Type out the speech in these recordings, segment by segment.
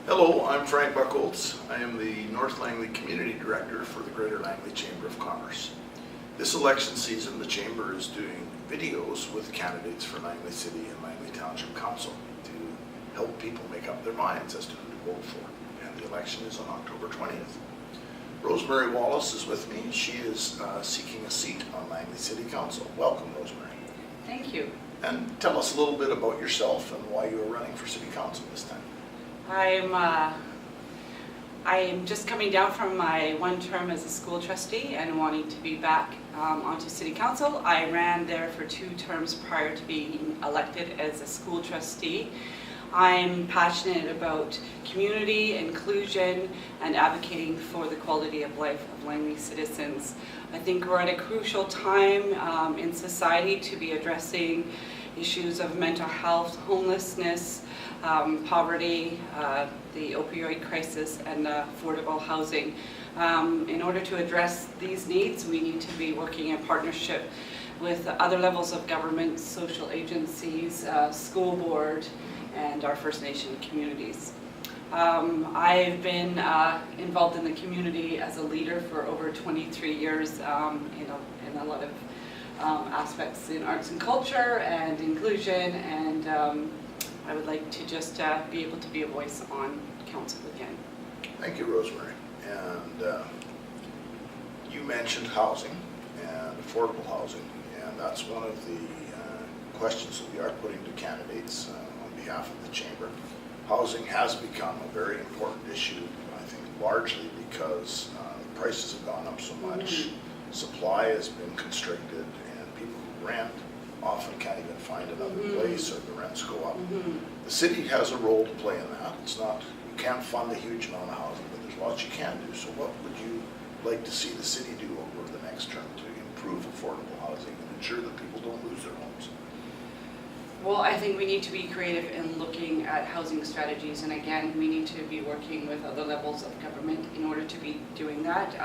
Hello, I'm Frank Buchholz. I am the North Langley Community Director for the Greater Langley Chamber of Commerce. This election season, the Chamber is doing videos with candidates for Langley City and Langley Township Council to help people make up their minds as to who to vote for. And the election is on October 20th. Rosemary Wallace is with me. She is seeking a seat on Langley City Council. Welcome, Rosemary. Thank you. And tell us a little bit about yourself and why you are running for City Council this time. I am just coming down from my one term as a school trustee and wanting to be back onto City Council. I ran there for 2 terms prior to being elected as a school trustee. I'm passionate about community, inclusion, and advocating for the quality of life of Langley citizens. I think we're at a crucial time in society to be addressing issues of mental health, homelessness, poverty, the opioid crisis, and affordable housing. In order to address these needs, we need to be working in partnership with other levels of government, social agencies, school board, and our First Nation communities. I've been involved in the community as a leader for over 23 years in a lot of aspects in arts and culture and inclusion, and I would like to just be able to be a voice on council again. Thank you, Rosemary. And you mentioned housing and affordable housing, and that's one of the questions that we are putting to candidates on behalf of the Chamber. Housing has become a very important issue, I think largely because prices have gone up so much, supply has been constricted, and people who rent often can't even find another place, or the rents go up. The city has a role to play in that. It's not, you can't fund a huge amount of housing, but there's lots you can do. So what would you like to see the city do over the next term to improve affordable housing and ensure that people don't lose their homes? Well, I think we need to be creative in looking at housing strategies, and again, we need to be working with other levels of government in order to be doing that.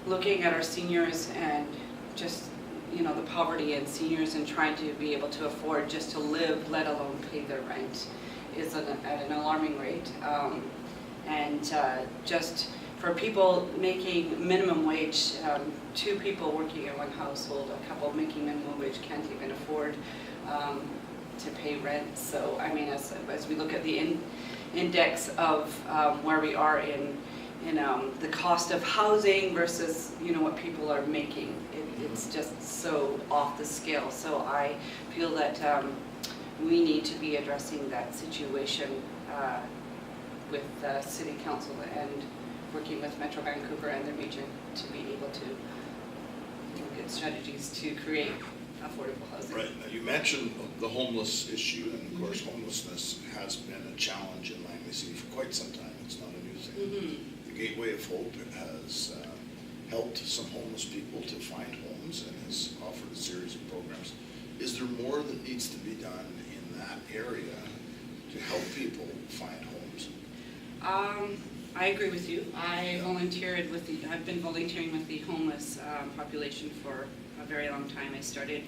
Looking at our seniors and just the poverty in seniors and trying to be able to afford just to live, let alone pay their rent, is at an alarming rate. Just for people making minimum wage, 2 people working in one household, a couple making minimum wage can't even afford to pay rent. So I mean, as we look at the index of where we are in the cost of housing versus what people are making, it's just so off the scale. So I feel that we need to be addressing that situation with City Council and working with Metro Vancouver and the region to be able to look at strategies to create affordable housing. Right. Now you mentioned the homeless issue, and of course homelessness has been a challenge in Langley City for quite some time. It's not a new thing. The Gateway of Hope has helped some homeless people to find homes and has offered a series of programs. Is there more that needs to be done in that area to help people find homes? I agree with you. I've been volunteering with the homeless population for a very long time. I started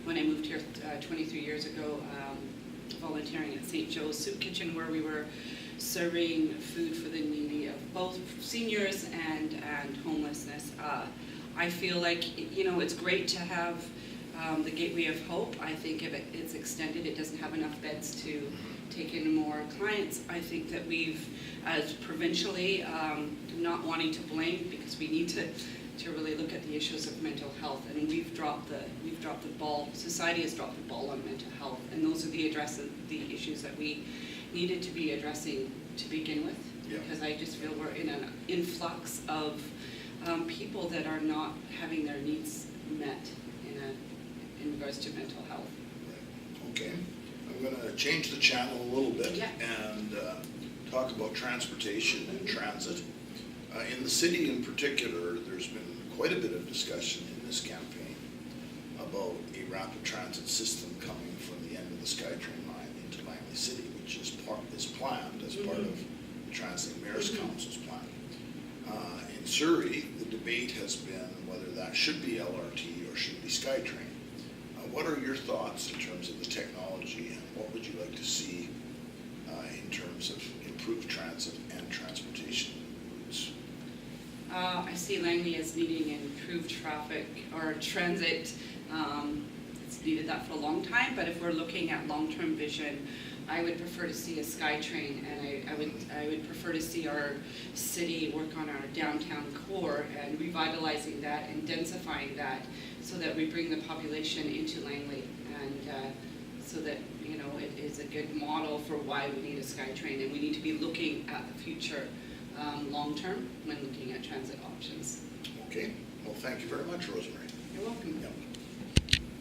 when I moved here 23 years ago, volunteering at St. Joe's Soup Kitchen, where we were serving food for the needy of both seniors and homelessness. I feel like it's great to have the Gateway of Hope. I think if it's extended, it doesn't have enough beds to take in more clients. I think that we've, as provincially, not wanting to blame, because we need to really look at the issues of mental health, and we've dropped the ball. Society has dropped the ball on mental health, and those are the issues that we needed to be addressing to begin with. Yeah. Because I just feel we're in an influx of people that are not having their needs met in regards to mental health. Right. Okay. I'm going to change the channel a little bit and talk about transportation and transit. In the city in particular, there's been quite a bit of discussion in this campaign about a rapid transit system coming from the end of the SkyTrain line into Langley City, which is planned as part of the Transit Mayor's Council's plan. In Surrey, the debate has been whether that should be LRT or should be SkyTrain. What are your thoughts in terms of the technology, and what would you like to see in terms of improve transit and transportation routes? I see Langley as needing improved traffic or transit. It's needed that for a long time, but if we're looking at long-term vision, I would prefer to see a SkyTrain, and I would prefer to see our city work on our downtown core and revitalizing that and densifying that so that we bring the population into Langley, and so that, you know, it is a good model for why we need a SkyTrain, and we need to be looking at the future long-term when looking at transit options. Okay, well, thank you very much, Rosemary. You're welcome. Yep.